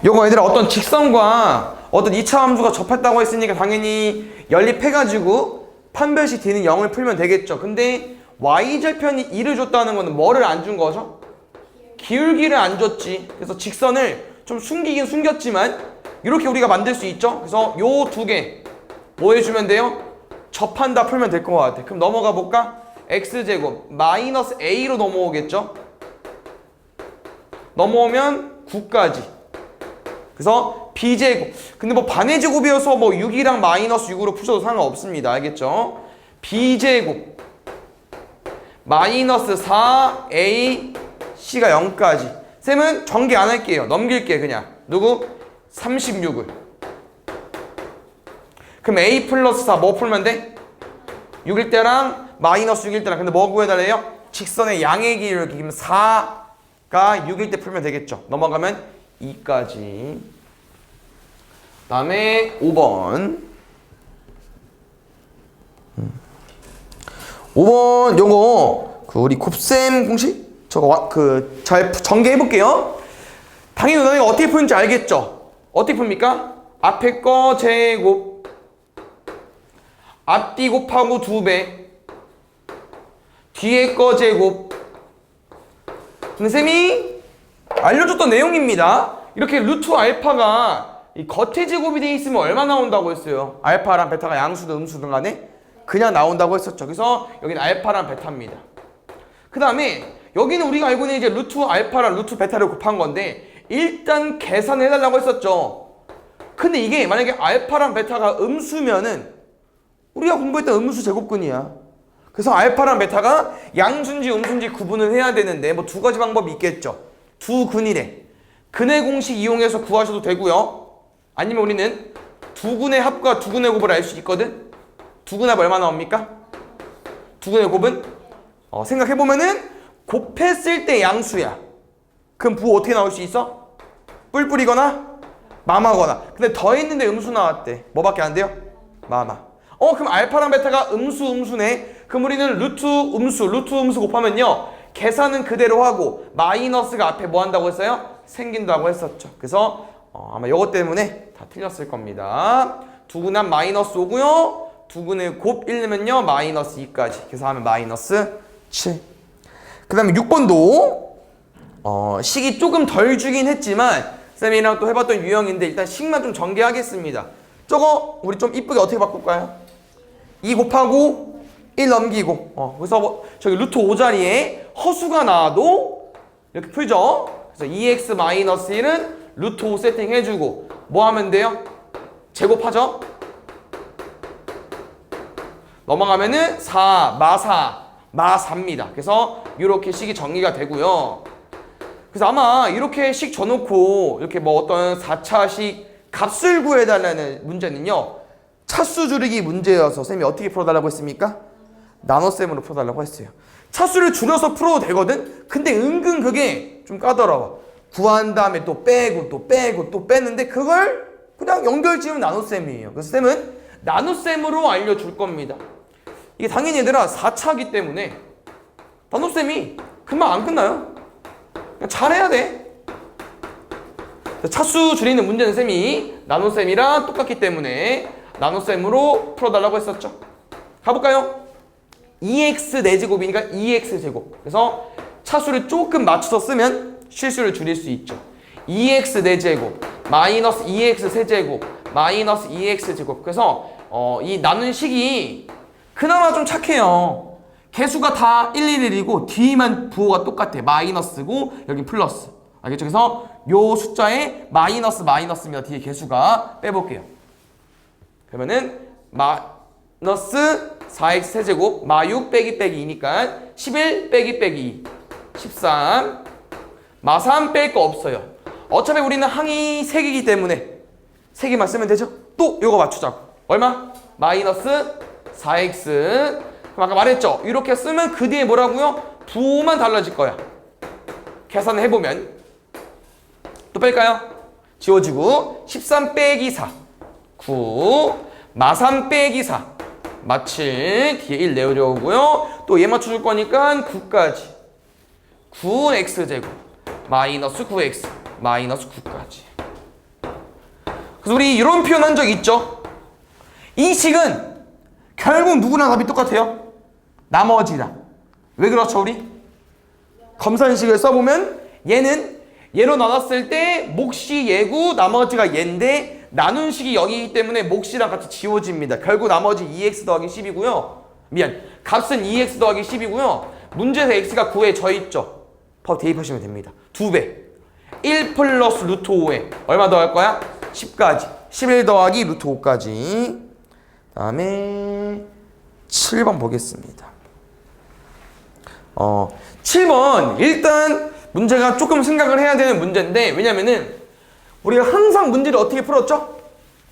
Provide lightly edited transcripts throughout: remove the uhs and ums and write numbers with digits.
요거 얘들아 어떤 직선과 어떤 2차 함수가 접했다고 했으니까 당연히 연립해가지고 판별식 D는 0을 풀면 되겠죠. 근데 y절편이 2를 줬다는 거는 뭐를 안 준 거죠? 기울기를 안 줬지. 그래서 직선을 좀 숨기긴 숨겼지만 이렇게 우리가 만들 수 있죠. 그래서 요 두 개 뭐 해주면 돼요? 접한다 풀면 될 것 같아. 그럼 넘어가 볼까? x제곱 마이너스 a로 넘어오겠죠. 넘어오면 9까지. 그래서 b제곱. 근데 뭐 반의 제곱이어서 뭐 6이랑 마이너스 6으로 푸셔도 상관없습니다. 알겠죠? b제곱 마이너스 4a c가 0까지. 쌤은 전개 안 할게요. 넘길게 그냥. 누구? 36을. 그럼 a 플러스 4 뭐 풀면 돼? 6일 때랑 마이너스 6일 때랑. 근데 뭐 구해달래요? 직선의 양의 기울기. 그럼 4가 6일 때 풀면 되겠죠. 넘어가면 2까지. 다음에 5번. 5번 요거 우리 곱셈 공식 저거 잘 전개해 볼게요. 당연히 너네가 어떻게 푸는지 알겠죠? 어떻게 풉니까? 앞에 거 제곱 앞뒤 곱하고 2배 뒤에 거 제곱. 근데 쌤이 알려줬던 내용입니다. 이렇게 루트 알파가 이 겉에 제곱이 되어 있으면 얼마 나온다고 했어요? 알파랑 베타가 양수든 음수든 간에 그냥 나온다고 했었죠. 그래서 여기는 알파랑 베타입니다. 그 다음에 여기는 우리가 알고 있는 이제 루트 알파랑 루트 베타를 곱한 건데 일단 계산을 해달라고 했었죠. 근데 이게 만약에 알파랑 베타가 음수면은 우리가 공부했던 음수 제곱근이야. 그래서 알파랑 베타가 양수인지 음수인지 구분을 해야 되는데 뭐 두 가지 방법이 있겠죠. 두 근이래. 근의 공식 이용해서 구하셔도 되고요. 아니면 우리는 두 근의 합과 두 근의 곱을 알 수 있거든. 두 근의 합 얼마 나옵니까? 두 근의 곱은 생각해보면은 곱했을 때 양수야. 그럼 부 어떻게 나올 수 있어? 뿔뿔이거나 마마거나. 근데 더했는데 음수 나왔대. 뭐밖에 안 돼요? 마마. 그럼 알파랑 베타가 음수네. 그럼 우리는 루트 음수 곱하면요 계산은 그대로 하고 마이너스가 앞에 뭐 한다고 했어요? 생긴다고 했었죠. 그래서 아마 이것 때문에 다 틀렸을 겁니다. 두근합 마이너스 5고요. 두근의 곱 1내면요 마이너스 2까지. 그래서 하면 마이너스 7. 그 다음에 6번도 식이 조금 덜 주긴 했지만 쌤이랑 또 해봤던 유형인데 일단 식만 좀 전개하겠습니다. 저거 우리 좀 이쁘게 어떻게 바꿀까요? 2 곱하고 1 넘기고 그래서 뭐 저기 루트 5자리에 허수가 나와도 이렇게 풀죠. 그래서 2x-1은 루트 5 세팅해주고 뭐 하면 돼요? 제곱하죠. 넘어가면은 4, 마4입니다. 그래서 이렇게 식이 정리가 되고요. 그래서 아마 이렇게 식 줘놓고 이렇게 뭐 어떤 4차식 값을 구해달라는 문제는요 차수 줄이기 문제여서 쌤이 어떻게 풀어달라고 했습니까? 나눗셈으로 풀어달라고 했어요. 차수를 줄여서 풀어도 되거든? 근데 은근 그게 좀 까다로워. 구한 다음에 또 빼고 또 빼는데 그걸 그냥 연결 지으면 나눗셈이에요. 그래서 쌤은 나눗셈으로 알려줄 겁니다. 이게 당연히 얘들아 4차기 때문에 나눗셈이 금방 안 끝나요. 그냥 잘해야 돼. 차수 줄이는 문제는 쌤이 나눗셈이랑 똑같기 때문에 나눗셈으로 풀어달라고 했었죠. 가볼까요? 2x 4제곱이니까 2x제곱. 그래서 차수를 조금 맞춰서 쓰면 실수를 줄일 수 있죠. 2x 4제곱 마이너스 2x 세제곱 마이너스 2x제곱. 그래서 이 나눈 식이 그나마 좀 착해요. 개수가 다 111이고 뒤만 부호가 똑같아. 마이너스고 여기 플러스. 알겠죠? 그래서 요 숫자에 마이너스입니다. 뒤에 개수가 빼볼게요. 그러면은 마이너스 4x 세제곱 마6 빼기 2니까 11 빼기 2 13 마3 뺄 거 없어요. 어차피 우리는 항이 3개이기 때문에 3개만 쓰면 되죠? 또 요거 맞추자고. 얼마? 마이너스 4x. 그럼 아까 말했죠? 이렇게 쓰면 그 뒤에 뭐라고요? 부호만 달라질 거야. 계산을 해보면 또 뺄까요? 지워지고 13 빼기 4 9 마3 빼기 4 마7 뒤에 1 내려오고요. 또 얘 맞춰줄 거니까 9까지 9x제곱 마이너스 9x 마이너스 9까지. 그래서 우리 이런 표현 한 적 있죠? 이 식은 결국 누구나 답이 똑같아요. 나머지다. 왜 그렇죠 우리? 검산식을 써보면 얘는 얘로 나눴을 때 몫이 얘고 나머지가 얘인데 나눈 식이 여기이기 때문에 몫이랑 같이 지워집니다. 결국 나머지 2x 더하기 10이고요. 미안. 값은 2x 더하기 10이고요. 문제에서 x가 9에 져있죠. 바로 대입하시면 됩니다. 2배. 1 플러스 루트 5에 얼마 더할 거야? 10까지. 11 더하기 루트 5까지. 다음에 7번 보겠습니다. 7번 일단 문제가 조금 생각을 해야 되는 문제인데 왜냐면은 우리가 항상 문제를 어떻게 풀었죠?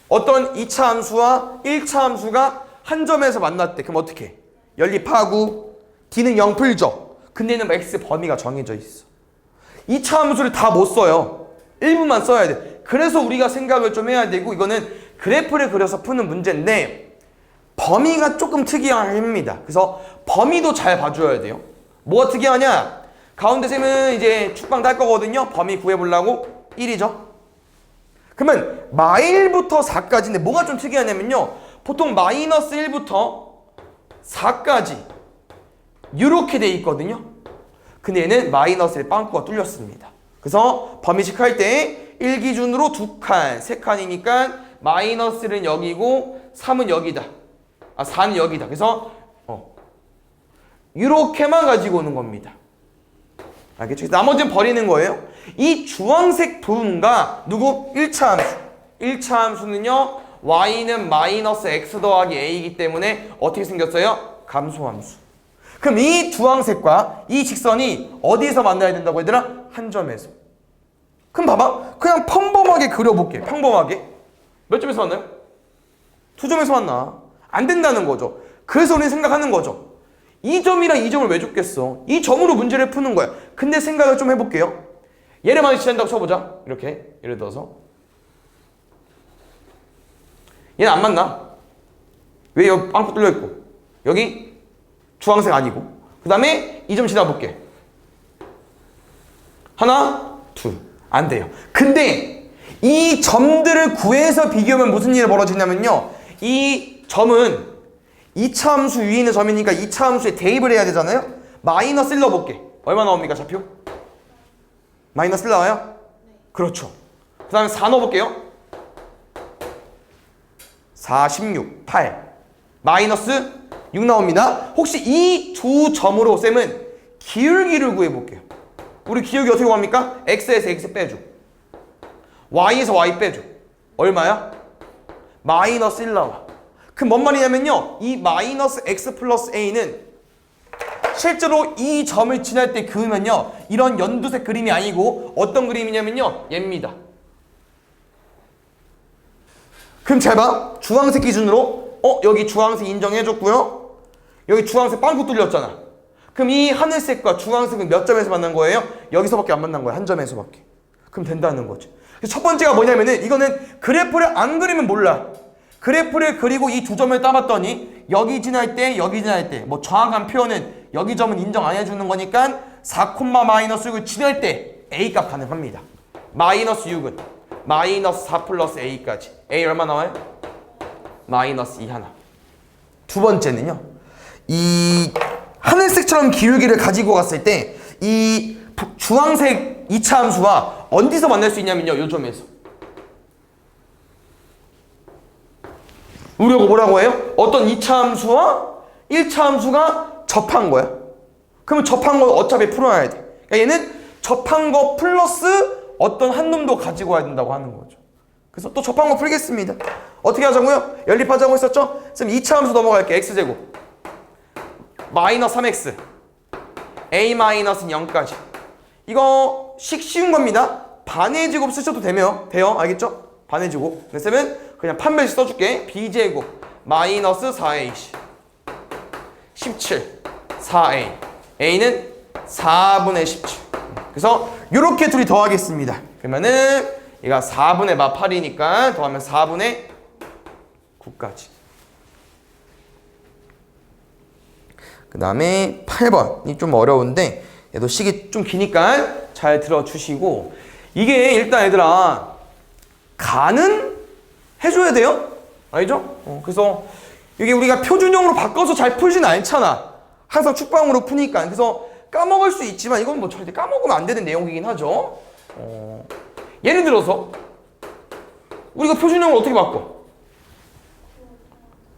어떤 2차 함수와 1차 함수가 한 점에서 만났대. 그럼 어떻게 해? 연립하고 D는 0 풀죠. 근데 얘는 X 범위가 정해져 있어. 2차 함수를 다 못 써요. 일부만 써야 돼. 그래서 우리가 생각을 좀 해야 되고 이거는 그래프를 그려서 푸는 문제인데 범위가 조금 특이합니다. 그래서 범위도 잘 봐줘야 돼요. 뭐가 특이하냐? 가운데 셈은 이제 축방 딸 거거든요. 범위 구해보려고 1이죠. 그러면 -1부터 4까지인데 뭐가 좀 특이하냐면요. 보통 마이너스 1부터 4까지 이렇게 돼 있거든요. 근데 얘는 마이너스 1 빵꾸가 뚫렸습니다. 그래서 범위식 할 때 1 기준으로 2칸, 3칸이니까 마이너스는 여기고 3은 여기다. 4는 여기다. 그래서 이렇게만 가지고 오는 겁니다. 알겠죠? 나머지는 버리는 거예요. 이 주황색 부분과 누구? 1차 함수. 1차 함수는요. y는 마이너스 x 더하기 a이기 때문에 어떻게 생겼어요? 감소함수. 그럼 이 주황색과 이 직선이 어디에서 만나야 된다고 얘들아? 한 점에서. 그럼 봐봐. 그냥 평범하게 그려볼게. 평범하게. 몇 점에서 만나요? 2점에서 만나. 안 된다는 거죠. 그래서 우리는 생각하는 거죠. 이 점이랑 이 점을 왜 줬겠어? 이 점으로 문제를 푸는 거야. 근데 생각을 좀 해볼게요. 얘를 많이 지낸다고 쳐보자. 이렇게 예를 들어서 얘는 안 만나. 왜 여기 빵꾸 뚫려있고 여기 주황색 아니고 그 다음에 이 점 지나볼게. 하나 둘 안 돼요. 근데 이 점들을 구해서 비교하면 무슨 일이 벌어지냐면요. 이 점은 2차 함수 위에 있는 점이니까 2차 함수에 대입을 해야 되잖아요. 마이너스 1 넣어볼게. 얼마 나옵니까 좌표? 마이너스 1 나와요? 그렇죠. 그 다음에 4 넣어볼게요. 4, 16, 8 마이너스 6 나옵니다. 혹시 이 두 점으로 쌤은 기울기를 구해볼게요. 우리 기울기 어떻게 구합니까? x에서 x 빼줘. y에서 y 빼줘. 얼마야? 마이너스 1 나와. 그럼 뭔 말이냐면요. 이 마이너스 x 플러스 a는 실제로 이 점을 지날 때 그으면요. 이런 연두색 그림이 아니고 어떤 그림이냐면요. 얘입니다. 그럼 잘 봐. 주황색 기준으로 여기 주황색 인정해줬고요. 여기 주황색 빵꾸 뚫렸잖아. 그럼 이 하늘색과 주황색은 몇 점에서 만난 거예요? 여기서밖에 안 만난 거야. 한 점에서밖에. 그럼 된다는 거지. 그래서 첫 번째가 뭐냐면은 이거는 그래프를 안 그리면 몰라. 그래프를 그리고 이 두 점을 따봤더니 여기 지날 때 여기 지날 때 뭐 정확한 표현은 여기 점은 인정 안 해주는 거니까 4, 마이너스 6을 지날 때 A값 가능합니다. 마이너스 6은 마이너스 4 플러스 A까지. A 얼마 나와요? 마이너스 2 하나. 두 번째는요. 이 하늘색처럼 기울기를 가지고 갔을 때 이 주황색 2차 함수와 어디서 만날 수 있냐면요. 이 점에서. 우리가 뭐라고 해요? 어떤 2차 함수와 1차 함수가 접한 거야. 그러면 접한 거 어차피 풀어야 돼. 그러니까 얘는 접한 거 플러스 어떤 한 놈도 가지고 와야 된다고 하는 거죠. 그래서 또 접한 거 풀겠습니다. 어떻게 하자고요? 연립하자고 했었죠? 그럼 2차 함수 넘어갈게. x제곱 마이너스 3x a 마이너스 0까지. 이거 쉬운 겁니다. 반의 제곱 쓰셔도 돼요. 알겠죠? 반의 제곱. 그래서 그냥 판별식 써줄게. b제곱 마이너스 4ac 17 4a a는 4분의 17. 그래서 이렇게 둘이 더하겠습니다. 그러면은 얘가 4분의 마 8이니까 더하면 4분의 9까지. 그 다음에 8번이 좀 어려운데 얘도 식이 좀 기니까 잘 들어주시고 이게 일단 얘들아 가는 해줘야 돼요. 알죠? 그래서 이게 우리가 표준형으로 바꿔서 잘 풀진 않잖아. 항상 축방으로 푸니까. 그래서 까먹을 수 있지만 이건 뭐 절대 까먹으면 안 되는 내용이긴 하죠. 예를 들어서 우리가 표준형을 어떻게 바꿔?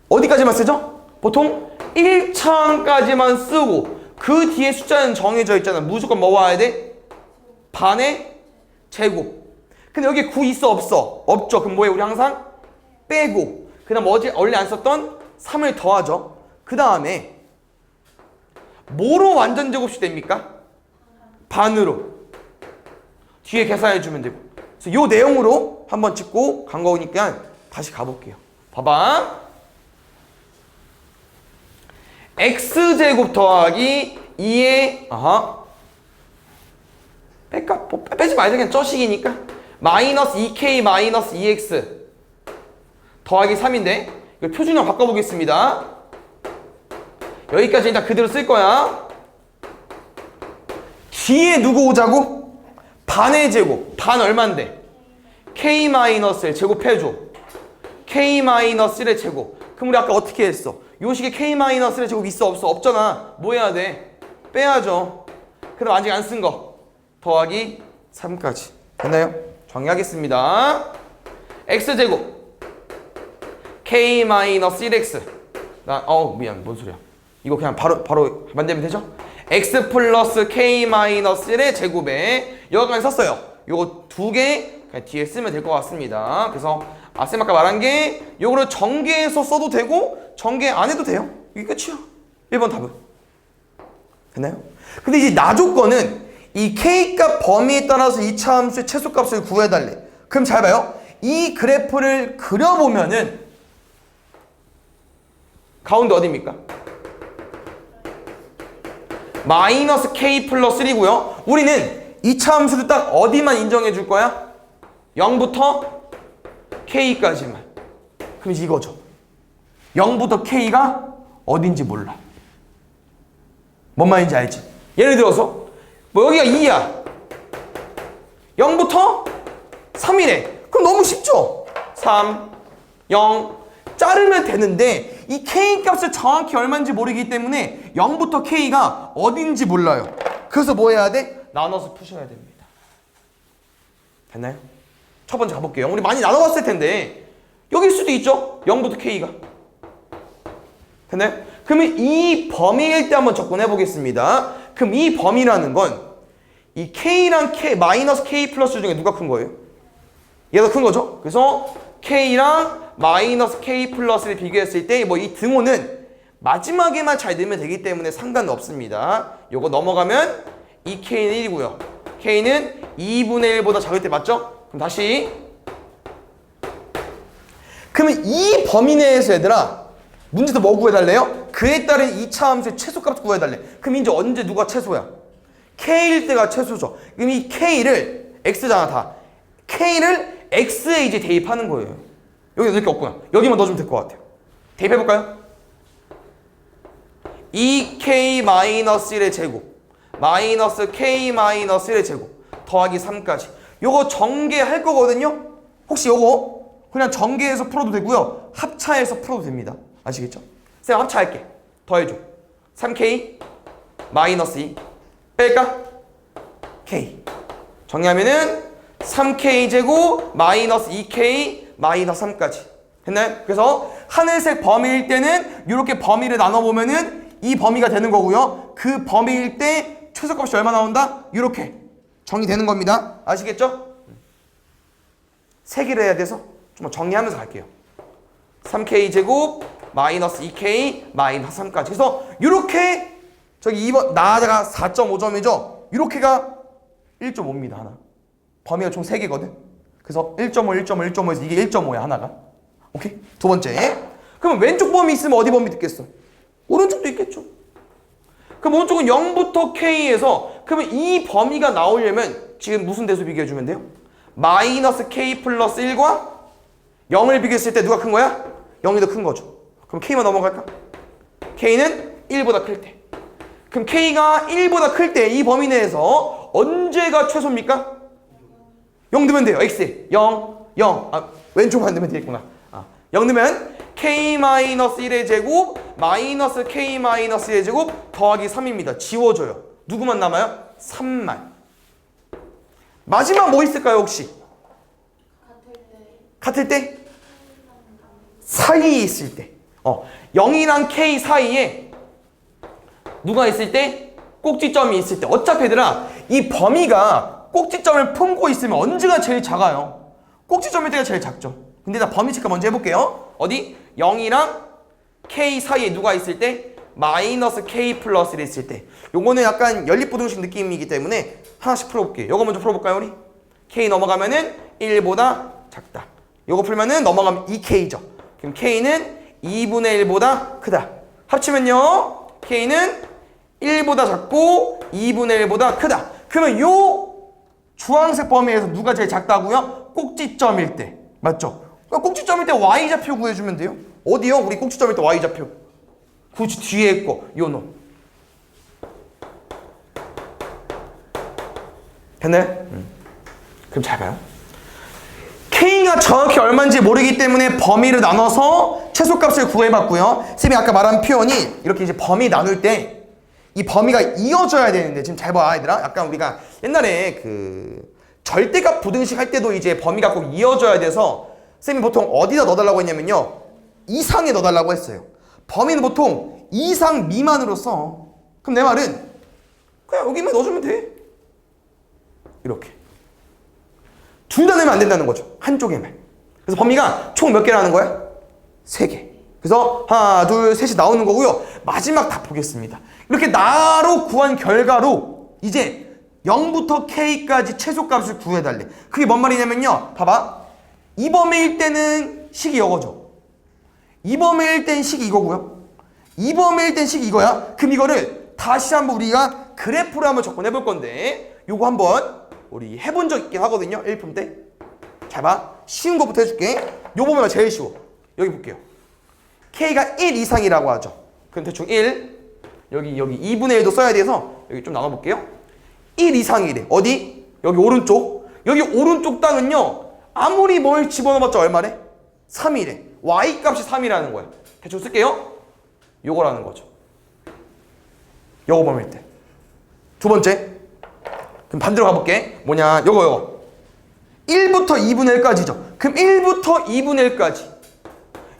어디까지만 쓰죠? 보통 1차항까지만 쓰고 그 뒤에 숫자는 정해져 있잖아. 무조건 뭐 와야 돼? 반의 제곱. 근데 여기 9 있어 없어? 없죠. 그럼 뭐해? 우리 항상 빼고 그 다음 어제 원래 안 썼던 3을 더하죠. 그 다음에 뭐로 완전 제곱이 됩니까? 반으로. 뒤에 계산해주면 되고. 그래서 요 내용으로 한번 짚고 간 거니까 다시 가볼게요. 봐봐. x제곱 더하기 2의 뺄까? 빼지 말자. 그냥 저식이니까 마이너스 2k 마이너스 2x 더하기 3인데 이거 표준형 바꿔보겠습니다. 여기까지 일단 그대로 쓸 거야. 뒤에 누구 오자고? 반의 제곱. 반 얼만데? k-1 제곱해줘. k-1의 제곱. 그럼 우리 아까 어떻게 했어? 요 식에 k-1의 제곱 있어 없어? 없잖아. 뭐 해야 돼? 빼야죠. 그럼 아직 안 쓴 거 더하기 3까지 됐나요? 정리하겠습니다. x제곱 k-1x 미안 뭔 소리야. 이거 그냥 바로 만들면 되죠? x 플러스 k-1의 제곱에 여기까지 썼어요. 요거 두 개 그냥 뒤에 쓰면 될 것 같습니다. 그래서 쌤 아까 말한 게 요거를 전개해서 써도 되고 전개 안 해도 돼요. 이게 끝이야. 1번 답은. 됐나요? 근데 이제 나 조건은 이 k값 범위에 따라서 2차 함수의 최소값을 구해달래. 그럼 잘 봐요. 이 그래프를 그려보면은 가운데 어디입니까? 마이너스 k 플러스 1이고요. 우리는 2차 함수를 딱 어디만 인정해 줄 거야? 0부터 k까지만. 그럼 이거죠. 0부터 k가 어딘지 몰라. 뭔 말인지 알지? 예를 들어서 뭐 여기가 2야. 0부터 3이래. 그럼 너무 쉽죠? 3, 0 자르면 되는데 이 k 값을 정확히 얼마인지 모르기 때문에 0부터 k가 어딘지 몰라요. 그래서 뭐 해야 돼? 나눠서 푸셔야 됩니다. 됐나요? 첫 번째 가볼게요. 우리 많이 나눠봤을 텐데 여기일 수도 있죠? 0부터 k가. 됐나요? 그러면 이 범위일 때 한번 접근해 보겠습니다. 그럼 이 범위라는 건 이 k랑 k, 마이너스 k 플러스 중에 누가 큰 거예요? 얘가 큰 거죠? 그래서 k랑 마이너스 k 플러스를 비교했을 때 뭐 이 등호는 마지막에만 잘 넣으면 되기 때문에 상관없습니다. 요거 넘어가면 이 k는 1이고요. k는 2분의 1보다 작을 때 맞죠? 그럼 다시. 그러면 이 범위 내에서 얘들아 문제에서 뭐 구해달래요? 그에 따른 2차 함수의 최소값 구해달래. 그럼 이제 언제 누가 최소야? k일 때가 최소죠. 그럼 이 k를 x잖아 다. k를 x에 이제 대입하는 거예요. 여기 넣을 게 없구나. 여기만 넣어주면 될 것 같아요. 대입해볼까요? 2k-1의 제곱 마이너스 k-1의 제곱 더하기 3까지. 요거 전개할 거거든요. 혹시 요거 그냥 전개해서 풀어도 되고요. 합차해서 풀어도 됩니다. 아시겠죠? 쌤 합차할게. 더해줘. 3k 마이너스 2 뺄까? k. 정리하면은 3k 제곱 마이너스 2k 마이너스 3까지. 됐나요? 그래서 하늘색 범위일 때는 이렇게 범위를 나눠보면은 이 범위가 되는 거고요. 그 범위일 때 최소값이 얼마 나온다? 이렇게 정리되는 겁니다. 아시겠죠? 세 개를 해야 돼서 좀 정리하면서 갈게요. 3k 제곱 마이너스 2k 마이너스 3까지. 그래서 이렇게 저기 2번 나아가 4.5점이죠. 이렇게가 1.5입니다. 하나. 범위가 총 3개거든. 그래서 1.5, 1.5, 1.5에서 이게 1.5야 하나가. 오케이? 두 번째. 그러면 왼쪽 범위 있으면 어디 범위 있겠어? 오른쪽도 있겠죠. 그럼 오른쪽은 0부터 k에서 그러면 이 범위가 나오려면 지금 무슨 대수 비교해주면 돼요? 마이너스 k 플러스 1과 0을 비교했을 때 누가 큰 거야? 0이 더 큰 거죠. 그럼 k만 넘어갈까? k는 1보다 클 때. 그럼 k가 1보다 클 때 이 범위 내에서 언제가 최소입니까? 0 넣으면 돼요. x에 0, 0. 왼쪽 안 넣으면 되겠구나. 0 넣으면 k-1의 제곱 마이너스 k-1의 제곱 더하기 3입니다. 지워줘요. 누구만 남아요? 3만. 마지막 뭐 있을까요 혹시? 같을 때? 사이에 있을 때. 0이랑 k 사이에 누가 있을 때? 꼭지점이 있을 때. 어차피 얘들아 이 범위가 꼭지점을 품고 있으면 언제가 제일 작아요? 꼭지점일 때가 제일 작죠. 근데 나 범위 체크 먼저 해볼게요. 어디? 0이랑 k 사이에 누가 있을 때? 마이너스 k 플러스 1이 있을 때. 요거는 약간 연립부등식 느낌이기 때문에 하나씩 풀어볼게요. 요거 먼저 풀어볼까요 우리? k 넘어가면은 1보다 작다. 요거 풀면은 넘어가면 2k죠. 그럼 k는 2분의 1보다 크다. 합치면요 k는 1보다 작고 2분의 1보다 크다. 그러면 요 주황색 범위에서 누가 제일 작다고요? 꼭지점일 때. 맞죠? 꼭지점일 때 y좌표 구해주면 돼요. 어디요? 우리 꼭지점일 때 y좌표. 굳이 뒤에 있고 요 놈. 됐나요? 그럼 잘 봐요. k가 정확히 얼마인지 모르기 때문에 범위를 나눠서 최소값을 구해봤고요. 쌤이 아까 말한 표현이 이렇게 이제 범위 나눌 때 이 범위가 이어져야 되는데 지금 잘 봐 얘들아. 약간 우리가 옛날에 그 절대값 부등식 할 때도 이제 범위가 꼭 이어져야 돼서 쌤이 보통 어디다 넣어달라고 했냐면요 이상에 넣어달라고 했어요. 범위는 보통 이상 미만으로 써. 그럼 내 말은 그냥 여기만 넣어주면 돼. 이렇게 둘 다 넣으면 안 된다는 거죠. 한쪽에만. 그래서 범위가 총 몇 개라는 거야? 3개. 그래서 하나 둘 셋이 나오는 거고요. 마지막 다 보겠습니다. 이렇게 나로 구한 결과로 이제 0부터 k까지 최소값을 구해달래. 그게 뭔 말이냐면요 봐봐. 이 범위일 때는 식이 이거죠. 이 범위일 땐 식이 이거고요. 이 범위일 땐 식이 이거야. 그럼 이거를 다시 한번 우리가 그래프로 한번 접근해 볼 건데 요거 한번 우리 해본 적 있긴 하거든요. 1품 때. 잘 봐. 쉬운 거부터 해줄게. 요 부분은 제일 쉬워. 여기 볼게요. k가 1 이상이라고 하죠. 그럼 대충 1 여기 2분의 1도 써야 돼서 여기 좀 나눠볼게요. 1 이상이래. 어디? 여기 오른쪽. 여기 오른쪽 땅은요 아무리 뭘 집어넣어봤자 얼마래? 3이래. y 값이 3이라는 거야. 대충 쓸게요. 요거라는 거죠. 요거 범위일 때. 두 번째. 그럼 반대로 가볼게. 뭐냐? 요거 1부터 2분의 1까지죠. 그럼 1부터 2분의 1까지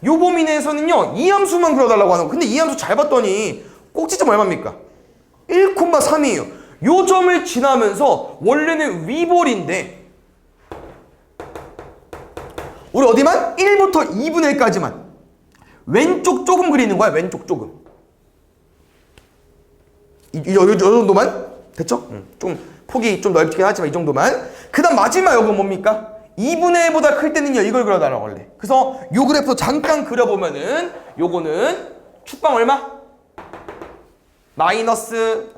요 범위 내에서는요 이 함수만 그려달라고 하는 거. 근데 이 함수 잘 봤더니 꼭지점 얼마입니까? 1,3이에요. 요 점을 지나면서 원래는 위볼인데 우리 어디만? 1부터 2분의 1까지만 왼쪽 조금 그리는 거야. 왼쪽 조금. 이 정도만? 됐죠? 좀 폭이 좀 넓긴 하지만 이 정도만. 그 다음 마지막 요건 뭡니까? 2분의 1보다 클 때는요 이걸 그려달라고 원래. 그래서 요 그래프 잠깐 그려보면은 요거는 축방 얼마? 마이너스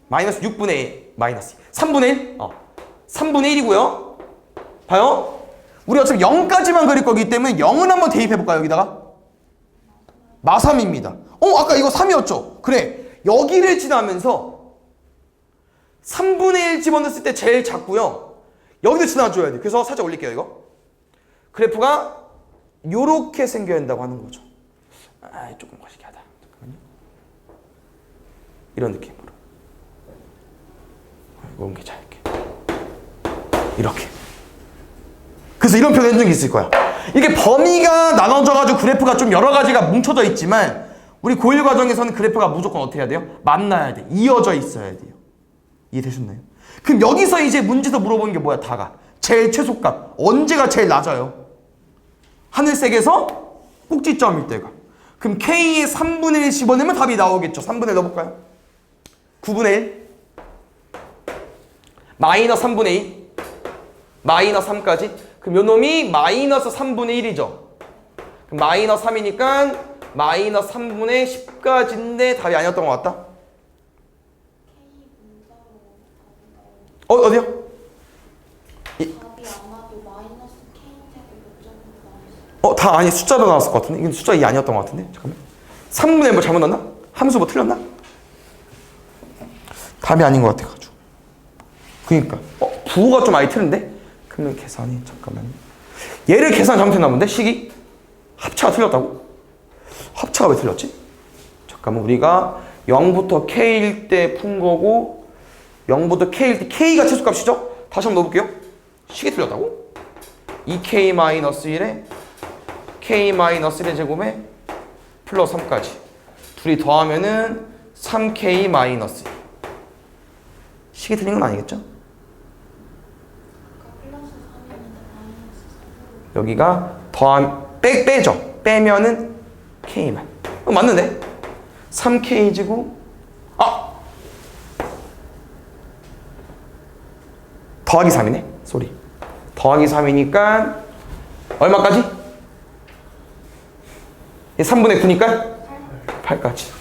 6분의 1 마이너스 3분의 1? 3분의 1이고요 봐요. 우리 어차피 0까지만 그릴 거기 때문에 0은 한번 대입해볼까요? 여기다가 마3입니다. 아까 이거 3이었죠? 그래 여기를 지나면서 3분의 1 집어넣었을 때 제일 작고요 여기도 지나줘야 돼. 그래서 살짝 올릴게요 이거. 그래프가 요렇게 생겨야 된다고 하는 거죠. 조금 거시기하다. 잠깐만요. 이런 느낌으로. 이거 옮기자 이렇게. 이렇게. 그래서 이런 표현 적이 있을 거야. 이게 범위가 나눠져가지고 그래프가 좀 여러 가지가 뭉쳐져 있지만 우리 고1 과정에서는 그래프가 무조건 어떻게 해야 돼요? 만나야 돼. 이어져 있어야 돼요. 이해되셨나요? 그럼 여기서 이제 문제에서 물어보는 게 뭐야? 다가 제일 최소값 언제가 제일 낮아요? 하늘색에서 꼭지점일 때가. 그럼 k의 3분의 1 집어넣으면 답이 나오겠죠. 3분의 1 넣어볼까요? 9분의 1 마이너스 3분의 2 마이너스 3까지. 그럼 요 놈이 마이너스 3분의 1이죠. 그럼 마이너스 3이니까 마이너스 3분의 10까지인데 답이 아니었던 것 같다? 어디요? 답이 아마도 마이너스 K제곱 5.9 다 아니 숫자로 나왔을 것 같은데? 이건 숫자 2 아니었던 것 같은데? 잠깐만. 3분의 1 뭐 잘못 넣었나? 함수 뭐 틀렸나? 답이 아닌 것 같아가지고. 그니까 부호가 좀 많이 틀린데? 그러면 계산이 잠깐만요. 얘를 계산 잘못했나 본데 식이? 합차가 틀렸다고? 합차가 왜 틀렸지? 잠깐만 우리가 0부터 K일 때 푼 거고 0부터 K일 때 K가 최소값이죠? 다시 한번 넣어볼게요. 식이 틀렸다고? 2K-1에 K-1의 제곱에 플러스 3까지 둘이 더하면은 3K-2 식이 틀린 건 아니겠죠? 아까 플러스 3이었는데 마이너스 3으로. 여기가 빼죠. 빼면은 K만. 맞는데? 3K제곱 더하기 3이네. 쏘리. 더하기 3이니까 얼마까지? 3분의 9니까 8까지.